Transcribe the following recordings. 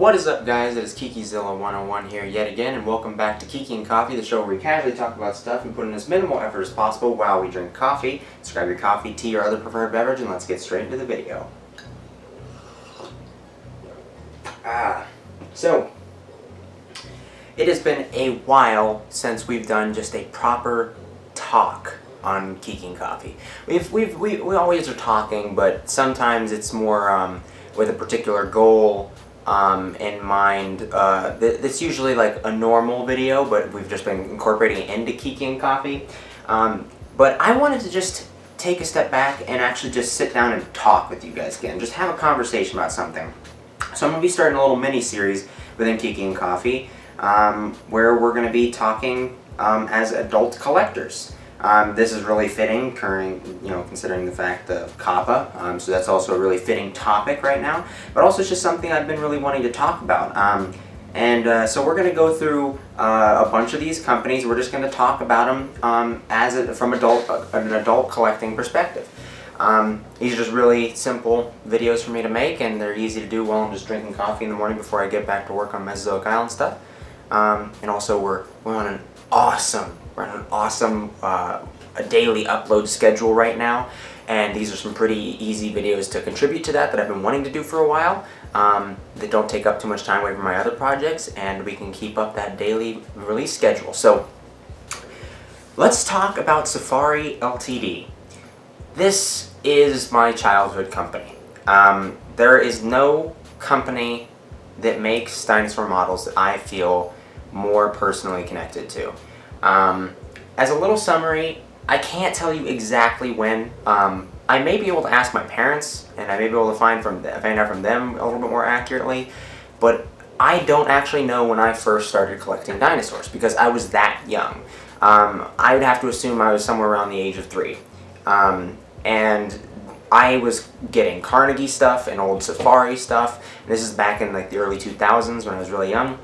What is up, guys? It is KikiZilla101 here yet again, and welcome back to Kiki and Coffee, the show where we casually talk about stuff and put in as minimal effort as possible while we drink coffee. So grab your coffee, tea, or other preferred beverage, and let's get straight into the video. So it has been a while since we've done just a proper talk on Kiki and Coffee. We always are talking, but sometimes it's more with a particular goal in mind. It's usually like a normal video, but we've just been incorporating it into Kiki and Coffee. But I wanted to just take a step back and actually just sit down and talk with you guys again. Just have a conversation about something. So I'm going to be starting a little mini-series within Kiki and Coffee where we're going to be talking as adult collectors. This is really fitting, considering the fact of Kappa, so that's also a really fitting topic right now, but also it's just something I've been really wanting to talk about. So we're going to go through a bunch of these companies. We're just going to talk about them from an adult collecting perspective. These are just really simple videos for me to make, and they're easy to do while I'm just drinking coffee in the morning before I get back to work on Mesozoic Island stuff. And also we're on an awesome a daily upload schedule right now, and these are some pretty easy videos to contribute to that I've been wanting to do for a while, that don't take up too much time away from my other projects, and we can keep up that daily release schedule. So let's talk about Safari Ltd. This is my childhood company. There is no company that makes dinosaur models that I feel more personally connected to. As a little summary, I can't tell you exactly when. I may be able to ask my parents, and I may be able to find out from them a little bit more accurately, but I don't actually know when I first started collecting dinosaurs, because I was that young. I would have to assume I was somewhere around the age of 3. And I was getting Carnegie stuff and old Safari stuff. This is back in like the early 2000s when I was really young.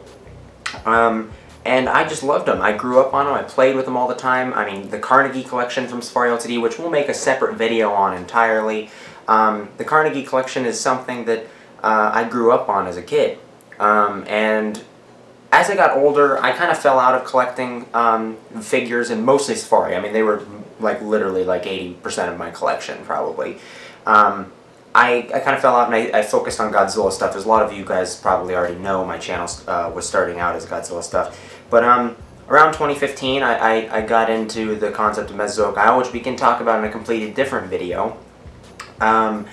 And I just loved them. I grew up on them. I played with them all the time. I mean, the Carnegie collection from Safari Ltd, which we'll make a separate video on entirely. The Carnegie collection is something that I grew up on as a kid. And as I got older, I kind of fell out of collecting figures, and mostly Safari. I mean, they were like literally like 80% of my collection, probably. I kind of fell out, and I focused on Godzilla stuff. As a lot of you guys probably already know, my channel was starting out as Godzilla stuff. But around 2015, I got into the concept of Mesozoic Island, which we can talk about in a completely different video. I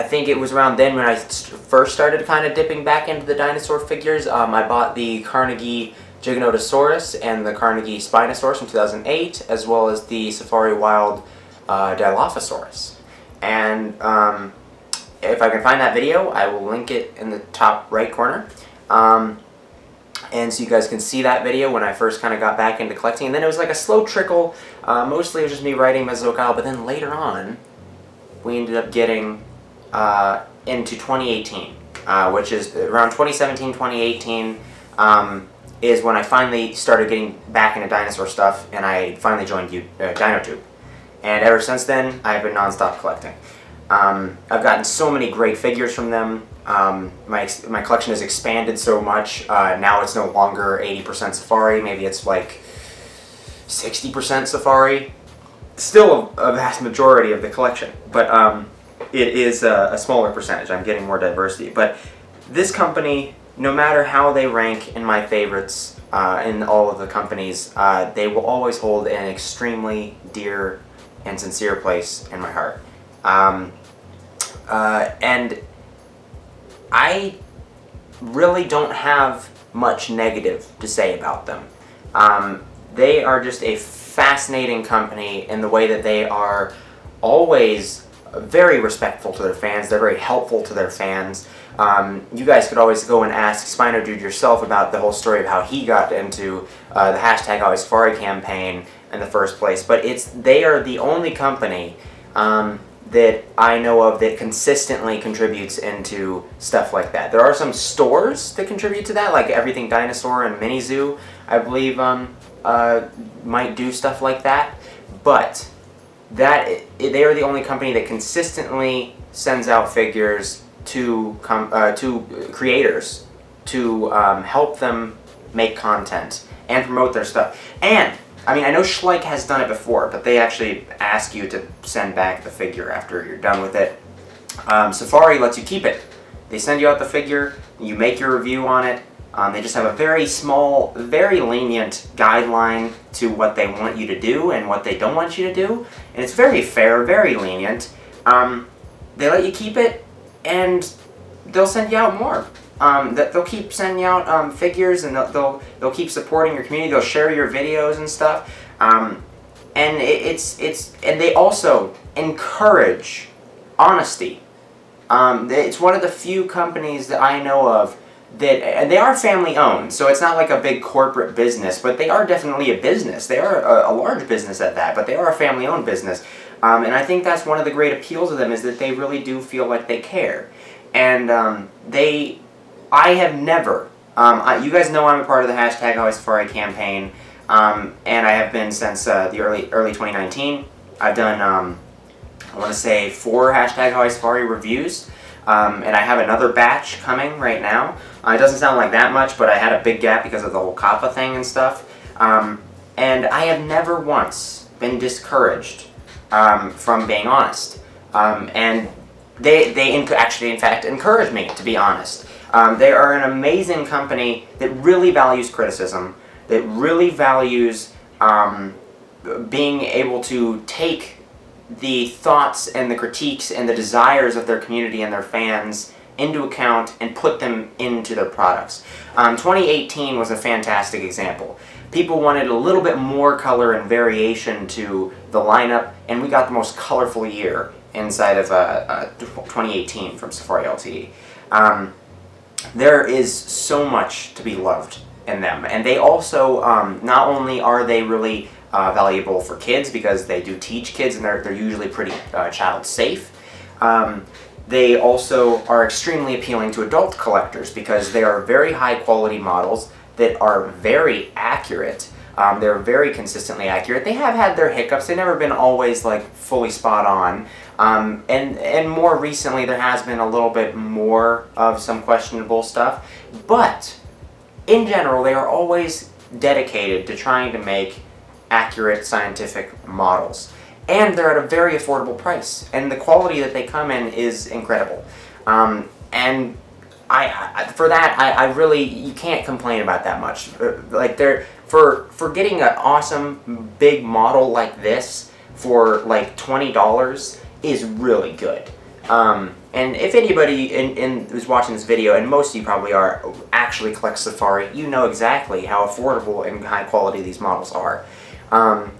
think it was around then when I first started kind of dipping back into the dinosaur figures. I bought the Carnegie Giganotosaurus and the Carnegie Spinosaurus from 2008, as well as the Safari Wild Dilophosaurus. And if I can find that video, I will link it in the top right corner. And so you guys can see that video when I first kind of got back into collecting. And then it was like a slow trickle. Mostly it was just me writing Mesozoic Island, but then later on, we ended up getting into 2018, which is around 2017, 2018, is when I finally started getting back into dinosaur stuff, and I finally joined DinoTube. And ever since then, I've been non-stop collecting. I've gotten so many great figures from them. My collection has expanded so much. Now it's no longer 80% Safari. Maybe it's like 60% Safari. Still a vast majority of the collection, but it is a smaller percentage. I'm getting more diversity. But this company, no matter how they rank in my favorites in all of the companies, they will always hold an extremely dear and sincere place in my heart. And I really don't have much negative to say about them. They are just a fascinating company in the way that they are always very respectful to their fans. They're very helpful to their fans. You guys could always go and ask Spino Dude yourself about the whole story of how he got into the hashtag Always Safari campaign in the first place. But they are the only company that I know of that consistently contributes into stuff like that. There are some stores that contribute to that, like Everything Dinosaur and Mini Zoo, I believe, might do stuff like that. But they are the only company that consistently sends out figures to creators to help them make content and promote their stuff. And I mean, I know Schleich has done it before, but they actually ask you to send back the figure after you're done with it. Safari lets you keep it. They send you out the figure, you make your review on it. They just have a very small, very lenient guideline to what they want you to do and what they don't want you to do. And it's very fair, very lenient. They let you keep it, and they'll send you out more. They'll keep sending you out figures, and they'll keep supporting your community. They'll share your videos and stuff. And and they also encourage honesty. It's one of the few companies that I know of that, and they are family owned, so it's not like a big corporate business, but they are definitely a business. They are a large business at that, but they are a family owned business. And I think that's one of the great appeals of them, is that they really do feel like they care. And I have never, you guys know I'm a part of the hashtag Hawaii Safari campaign, and I have been since the early 2019. I've done, I want to say 4 hashtag Hawaii Safari reviews, and I have another batch coming right now. It doesn't sound like that much, but I had a big gap because of the whole COPPA thing and stuff. And I have never once been discouraged from being honest. And they actually, in fact, encourage me to be honest. They are an amazing company that really values criticism, that really values being able to take the thoughts and the critiques and the desires of their community and their fans into account and put them into their products. 2018 was a fantastic example. People wanted a little bit more color and variation to the lineup, and we got the most colorful year inside of 2018 from Safari Ltd. There is so much to be loved in them, and they also, not only are they really valuable for kids because they do teach kids and they're usually pretty child safe, they also are extremely appealing to adult collectors because they are very high quality models that are very accurate. They're very consistently accurate. They have had their hiccups. They've never been always like fully spot on. And more recently there has been a little bit more of some questionable stuff. But in general, they are always dedicated to trying to make accurate scientific models. And they're at a very affordable price. And the quality that they come in is incredible. And for that, I really, you can't complain about that much. Like for getting an awesome big model like this for like $20 is really good. And if anybody who's watching this video, and most of you probably are, actually collect Safari, you know exactly how affordable and high quality these models are.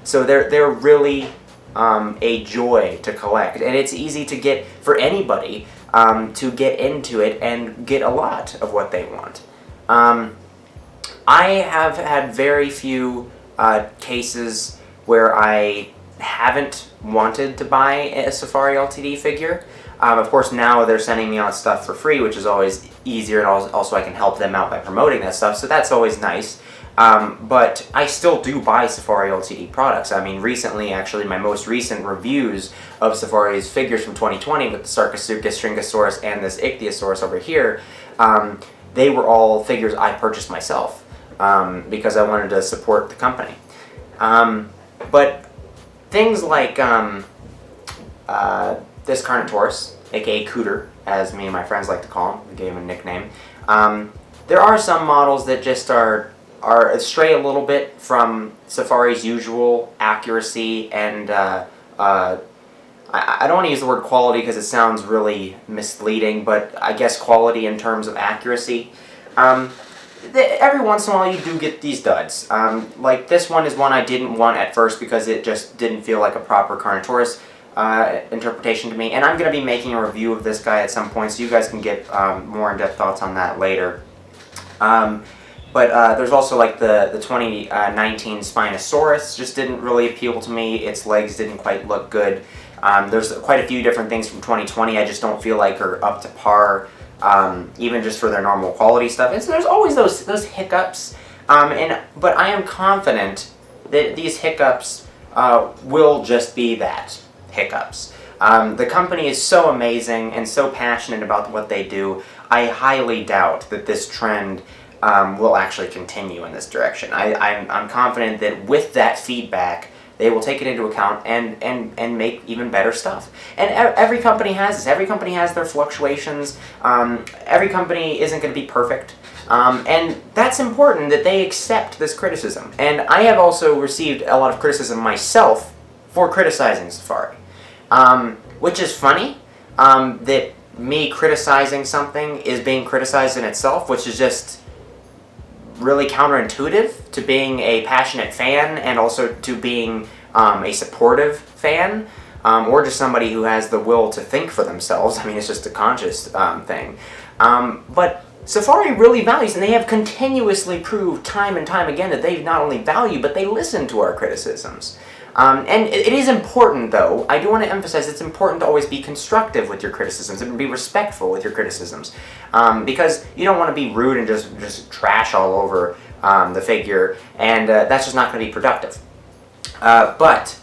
So they're really a joy to collect, and it's easy to get for anybody to get into it and get a lot of what they want. I have had very few cases where I haven't wanted to buy a Safari Ltd figure. Of course, now they're sending me out stuff for free, which is always easier, and also I can help them out by promoting that stuff, so that's always nice. But I still do buy Safari Ltd products. I mean, recently, actually, my most recent reviews of Safari's figures from 2020 with the Sarcosuchus, Stringosaurus, and this Ichthyosaurus over here, they were all figures I purchased myself because I wanted to support the company. But things like this Carnotaurus, aka Cooter, as me and my friends like to call him, we gave him a nickname. There are some models that just are stray a little bit from Safari's usual accuracy and I don't want to use the word quality because it sounds really misleading, but I guess quality in terms of accuracy. Every once in a while you do get these duds. Like this one is one I didn't want at first because it just didn't feel like a proper Carnotaurus interpretation to me, and I'm going to be making a review of this guy at some point, so you guys can get more in-depth thoughts on that later. But there's also like the 2019 Spinosaurus just didn't really appeal to me. Its legs didn't quite look good. There's quite a few different things from 2020 I just don't feel like are up to par, even just for their normal quality stuff. And so there's always those hiccups, but I am confident that these hiccups will just be that, hiccups. The company is so amazing and so passionate about what they do. I highly doubt that this trend will actually continue in this direction. I'm confident that with that feedback, they will take it into account and make even better stuff. And every company has this. Every company has their fluctuations. Every company isn't going to be perfect. And that's important that they accept this criticism. And I have also received a lot of criticism myself for criticizing Safari. Which is funny, that me criticizing something is being criticized in itself, which is just really counterintuitive to being a passionate fan and also to being a supportive fan, or just somebody who has the will to think for themselves. I mean, it's just a conscious thing. But Safari really values, and they have continuously proved time and time again that they not only value, but they listen to our criticisms. And it is important, though, I do want to emphasize it's important to always be constructive with your criticisms and be respectful with your criticisms. Because you don't want to be rude and just trash all over the figure, and that's just not going to be productive. But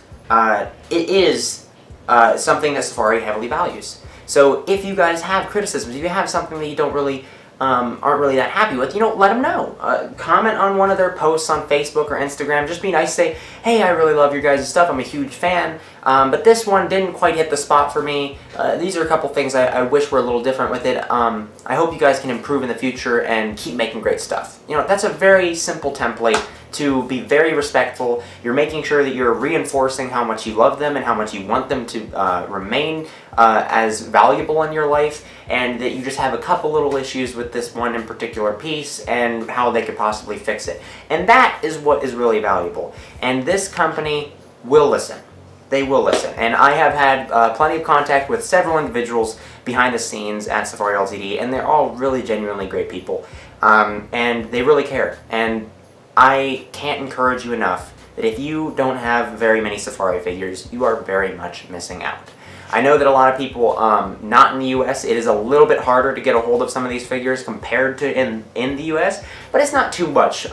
it is something that Safari heavily values. So if you guys have criticisms, if you have something that you don't really aren't really that happy with, let them know. Comment on one of their posts on Facebook or Instagram. Just be nice, say, hey, I really love your guys' stuff, I'm a huge fan, but this one didn't quite hit the spot for me. These are a couple things I wish were a little different with it. I hope you guys can improve in the future and keep making great stuff. That's a very simple template to be very respectful. You're making sure that you're reinforcing how much you love them and how much you want them to remain as valuable in your life, and that you just have a couple little issues with this one in particular piece and how they could possibly fix it. And that is what is really valuable. And this company will listen. They will listen. And I have had plenty of contact with several individuals behind the scenes at Safari Ltd, and they're all really genuinely great people. And they really care. And I can't encourage you enough that if you don't have very many Safari figures, you are very much missing out. I know that a lot of people, not in the US, it is a little bit harder to get a hold of some of these figures compared to in the US, but it's not too much,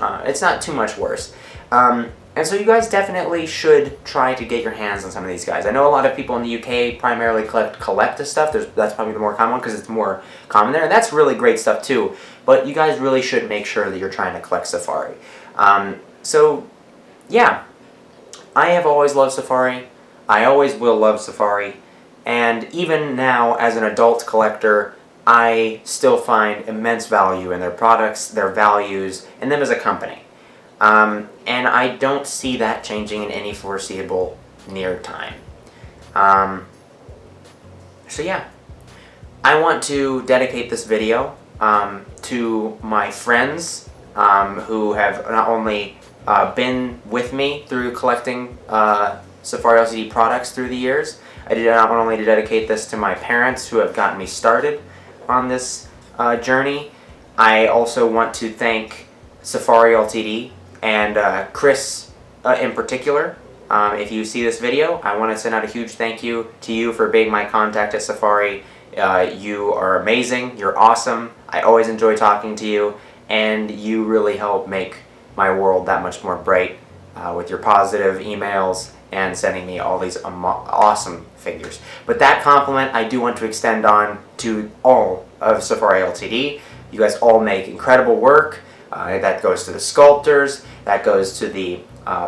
worse. And so you guys definitely should try to get your hands on some of these guys. I know a lot of people in the UK primarily collect this stuff. That's probably the more common one because it's more common there, and that's really great stuff too. But you guys really should make sure that you're trying to collect Safari. So, yeah, I have always loved Safari. I always will love Safari. And even now, as an adult collector, I still find immense value in their products, their values, and them as a company. And I don't see that changing in any foreseeable near time. So yeah, I want to dedicate this video to my friends who have not only been with me through collecting Safari Ltd products through the years. I did not only to dedicate this to my parents who have gotten me started on this journey. I also want to thank Safari Ltd and Chris in particular. If you see this video, I want to send out a huge thank you to you for being my contact at Safari. You are amazing, you're awesome, I always enjoy talking to you, and you really help make my world that much more bright with your positive emails and sending me all these awesome figures. But that compliment I do want to extend on to all of Safari Ltd. You guys all make incredible work. That goes to the sculptors, that goes to the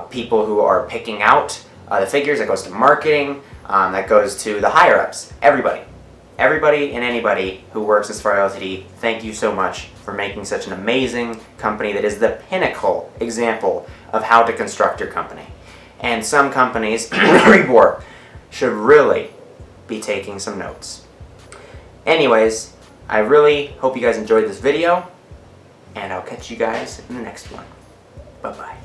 people who are picking out the figures, that goes to marketing, that goes to the higher-ups, everybody. Everybody and anybody who works at Safari Ltd, thank you so much for making such an amazing company that is the pinnacle example of how to construct your company. And some companies, should really be taking some notes. Anyways, I really hope you guys enjoyed this video, and I'll catch you guys in the next one. Bye-bye.